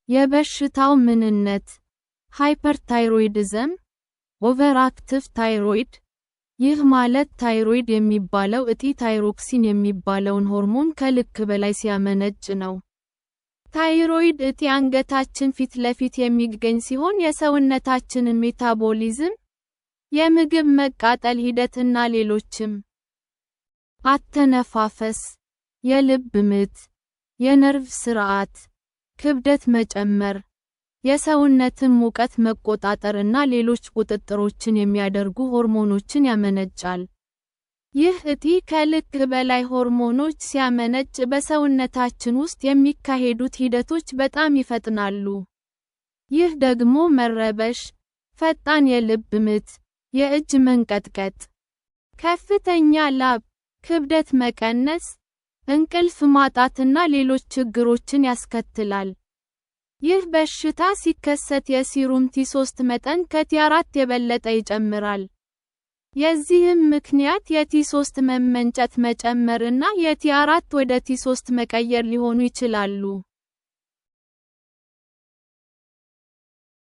የበሽታው ምንነት ሃይፐርታይሮይዲዝም ኦቨርአክቲቭ ታይሮይድ ይህ ማለት ታይሮይድ የሚባለው እጢ ታይሮክሲን የሚባለውን ሆርሞን ከልክ በላይ ሲያመነጭ ነው። ታይሮይድ እጢ አንገታችን ፊት ለፊት የሚገኝ ሲሆን የሰውነታችንን ሜታቦሊዝም፣ የምግብ መቃጠል ሂደትና ሌሎችም አተነፋፈስ፣ የልብ ምት፣ የነርቭ ስርዓት፣ ክብደት መጨመር፣ የሰውነትን ሙቀት መቆጣጠር እና ሌሎች ቁጥጥሮችን የሚያደርጉ ሆርሞኖችን ያመነጫል። ይህ እጢ ከልክ በላይ ሆርሞኖች ሲያመነጭ በሰውነታችን ውስጥ የሚካሄዱት ሂደቶች በጣም ይፈጥናሉ። ይህ ደግሞ መረበሽ፣ ፈጣን የልብ ምት፣ የእጅ መንቀጥቀጥ፣ ከፍተኛ ላብ፣ ክብደት መቀነስ፣ እንቅልፍ ማጣትና ሌሎች ችግሮችን ያስከትላል። ይህ በሽታ ሲከሰት የሲሩም ቲ3 መጠን ከቲ4 የበለጠ ይጨምራል። የዚህም ምክንያት የቲ3 መመንጨት መጨመር እና የቲ4 ወደ ቲ3 መቀየር ሊሆኑ ይችላሉ።